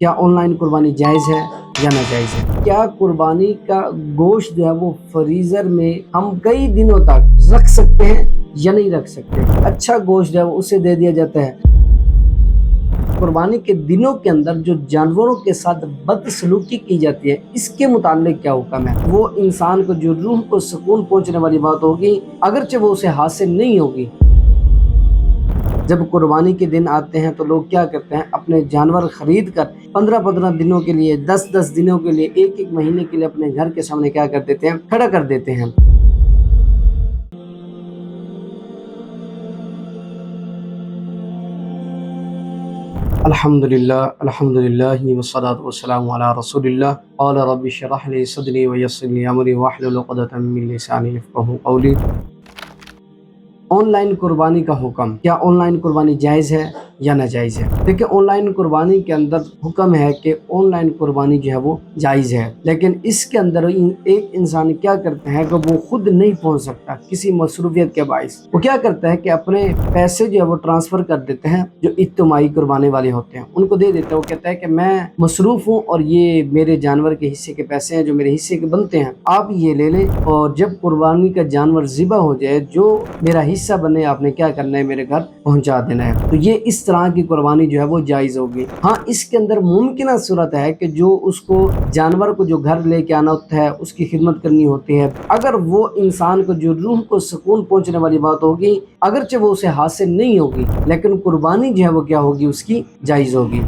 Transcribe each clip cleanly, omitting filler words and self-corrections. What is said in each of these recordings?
क्या ऑनलाइन कुर्बानी जायज़ है या नाजायज़ है? क्या कुर्बानी का गोश्त जो है वो फ्रीज़र में हम कई दिनों तक रख सकते हैं या नहीं रख सकते? अच्छा गोश्त जो है वो उसे दे दिया जाता है। कुर्बानी के दिनों के अंदर जो जानवरों के साथ बदसलूकी की जाती है, इसके मुताल्लिक क्या हुक्म है? वो इंसान को जो रूह को सुकून पहुँचने वाली बात होगी, अगरचे वो उसे हासिल नहीं होगी। जब कुर्बानी के दिन आते हैं तो लोग क्या करते हैं, अपने जानवर खरीद कर 15-15 दिनों के लिए, 10-10 दिनों के लिए, 1-1 महीने के लिए अपने घर के सामने क्या कर देते हैं, खड़ा कर देते हैं। अल्हम्दुलिल्लाह वस्सलातु वस्सलामु अला रसूलिल्लाह क़ाल रब्बि इश्रह ली सदरी व यस्सिर ली अमरी वहलुल उक़दतम मिन लिसानी यफ़क़हू क़ौली। ऑनलाइन कुर्बानी का हुक्म, क्या ऑनलाइन कुर्बानी जायज़ है या नाजायज़ है? देखिए, ऑनलाइन कुर्बानी के अंदर हुक्म है कि ऑनलाइन कुर्बानी जो है वो जायज़ है, लेकिन इसके अंदर एक इंसान क्या करता है कि वो खुद नहीं पहुंच सकता किसी मसरूफियत के बाइस, वो क्या करता है कि अपने पैसे जो है वो ट्रांसफ़र कर देते हैं, जो इज्तिमाई कुर्बानी वाले होते हैं उनको दे देते हैं। वो कहता है कि मैं मसरूफ़ हूँ और ये मेरे जानवर के हिस्से के पैसे हैं जो मेरे हिस्से के बनते हैं, आप ये ले लें और जब कुर्बानी का जानवर ज़िबा हो जाए, जो मेरा हिस्सा बने, आपने क्या करना है, मेरे घर पहुंचा देना है। तो ये इस तरह की कुर्बानी जो है वो जायज़ होगी। हाँ, इसके अंदर मुमकिन सूरत है कि जो उसको जानवर को जो घर लेके आना होता है, उसकी खिदमत करनी होती है, अगर वो इंसान को जो रूह को सुकून पहुंचने वाली बात होगी, अगरचे वो उसे हासिल नहीं होगी, लेकिन कुर्बानी जो है वो क्या होगी, उसकी जायज़ होगी।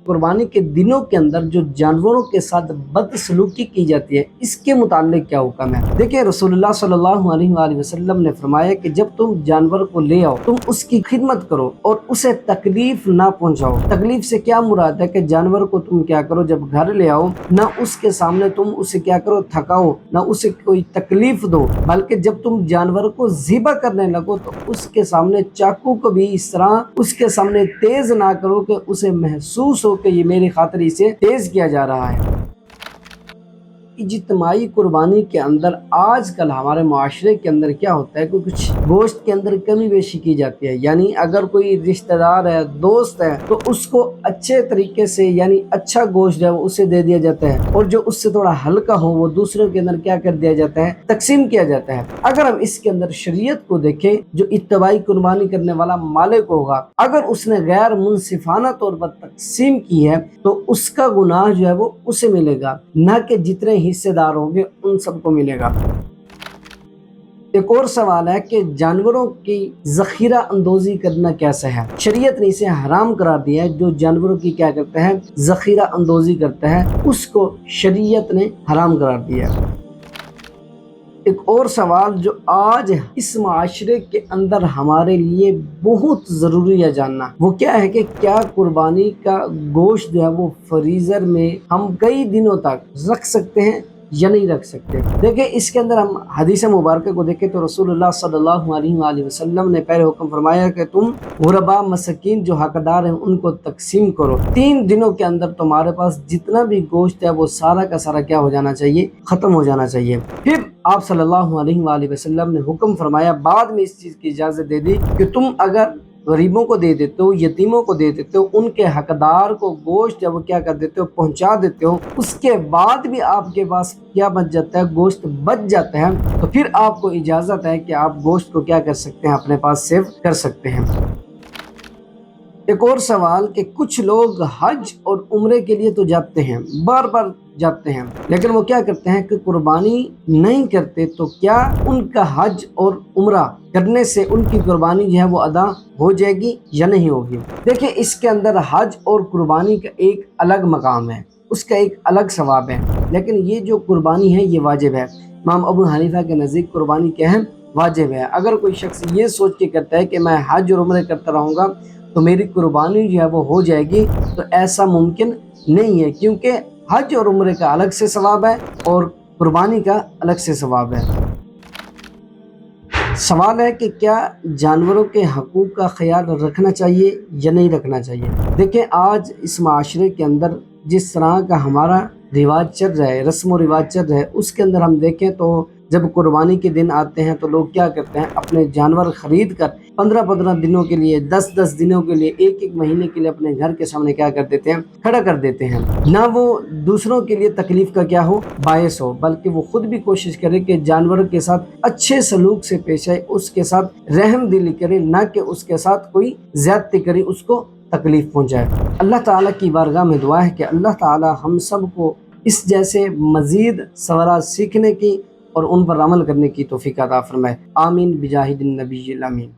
कुर्बानी के दिनों के अंदर जो जानवरों के साथ बदसलूकी की जाती है, इसके मुताल्लिक क्या हुक्म है? देखिए, रसूलुल्लाह सल्लल्लाहु अलैहि वसल्लम ने फरमाया कि जब तुम जानवर को ले आओ, तुम उसकी खिदमत करो और उसे तकलीफ ना पहुंचाओ। तकलीफ से क्या मुराद है कि जानवर को तुम क्या करो, जब घर ले आओ ना उसके सामने तुम उसे क्या करो, थकाओ, ना उसे कोई तकलीफ दो, बल्कि जब तुम जानवर को ज़िबा करने लगो तो उसके सामने चाकू को भी इस तरह उसके सामने तेज ना करो कि उसे महसूस हो कि ये मेरी खातिर इसे तेज किया जा रहा है। इज्तिमाई कुर्बानी के अंदर आजकल हमारे माशरे के अंदर क्या होता है कि कुछ गोश्त के अंदर कमी बेशी की जाती है, यानी अगर कोई रिश्तेदार है, दोस्त है, तो उसको अच्छे तरीके से यानी अच्छा गोश्त जो है उसे दे दिया जाता है, और जो उससे थोड़ा हल्का हो वो दूसरों के अंदर क्या कर दिया जाता है, तकसीम किया जाता है। अगर हम इसके अंदर शरीयत को देखें, जो इत्तबाई कुर्बानी करने वाला मालिक होगा, अगर उसने गैर मुनसिफाना तौर पर तकसीम की है तो उसका गुनाह जो है वो उसे मिलेगा, न कि जितने हिस्सेदार होंगे उन सबको मिलेगा। एक और सवाल है कि जानवरों की ज़ख़ीरा अंदोज़ी करना कैसे है? शरीयत ने इसे हराम करार दिया है। जो जानवरों की क्या करता है, ज़ख़ीरा अंदोज़ी करता है, उसको शरीयत ने हराम करार दिया है। एक और सवाल जो आज इस माशरे के अंदर हमारे लिए बहुत ज़रूरी है जानना, वो क्या है कि क्या कुर्बानी का गोश्त जो है वो फ्रीज़र में हम कई दिनों तक रख सकते हैं या नहीं रख सकते? देखिए, इसके अंदर हम हदीस मुबारक को देखें तो रसूलुल्लाह सल्लल्लाहु अलैहि वसल्लम ने पहले हुक्म फरमाया कि तुम गुरबा मसकीन जो हकदार हैं उनको तकसीम करो। 3 दिनों के अंदर तुम्हारे पास जितना भी गोश्त है वो सारा का सारा क्या हो जाना चाहिए, ख़त्म हो जाना चाहिए। फिर आप सल्लल्लाहु अलैहि वसल्लम ने हुक्म फरमाया, बाद में इस चीज़ की इजाज़त दे दी कि तुम अगर गरीबों को दे देते हो, यतीमों को दे देते हो, उनके हकदार को गोश्त जब क्या कर देते हो, पहुंचा देते हो, उसके बाद भी आपके पास क्या बच जाता है, गोश्त बच जाता है, तो फिर आपको इजाज़त है कि आप गोश्त को क्या कर सकते हैं, अपने पास सेव कर सकते हैं। एक और सवाल कि कुछ लोग हज और उम्रे के लिए तो जाते हैं, बार बार जाते हैं, लेकिन वो क्या करते हैं कि कुर्बानी नहीं करते, तो क्या उनका हज और उम्रा करने से उनकी कुर्बानी जो है वो अदा हो जाएगी या नहीं होगी? देखिए, इसके अंदर हज और कुर्बानी का एक अलग मकाम है, उसका एक अलग सवाब है, लेकिन ये जो कुर्बानी है ये वाजिब है। इमाम अबू हनीफा के नज़दीक कुर्बानी क्या है, वाजिब है। अगर कोई शख्स ये सोच के करता है कि मैं हज और उम्रे करता रहूँगा तो मेरी कुर्बानी जो है वो हो जाएगी, तो ऐसा मुमकिन नहीं है, क्योंकि हज और उम्रे का अलग से सवाब है और कुर्बानी का अलग से सवाब है। सवाल है कि क्या जानवरों के हकूक़ का ख्याल रखना चाहिए या नहीं रखना चाहिए? देखिए, आज इस माशरे के अंदर जिस तरह का हमारा रिवाज चल रहा है, रस्म व रिवाज चल रहा है, उसके अंदर हम देखें तो جب قربانی کے دن آتے ہیں تو لوگ کیا کرتے ہیں، اپنے جانور خرید کر 15 دنوں کے لیے، 10 دنوں کے لیے، ایک مہینے کے لیے اپنے گھر کے سامنے کیا کر دیتے ہیں، کھڑا کر دیتے ہیں۔ نہ وہ دوسروں کے لیے تکلیف کا کیا ہو، باعث ہو، بلکہ وہ خود بھی کوشش کرے کہ جانور کے ساتھ اچھے سلوک سے پیش آئے، اس کے ساتھ رحم دلی کرے، نہ کہ اس کے ساتھ کوئی زیادتی کرے، اس کو تکلیف پہنچائے۔ اللہ تعالیٰ کی بارگاہ میں دعا ہے کہ اللہ تعالیٰ ہم سب کو اس جیسے مزید سوالات سیکھنے کی اور ان پر عمل کرنے کی توفیق عطا فرمائے۔ آمین بجاہ النبی الامین۔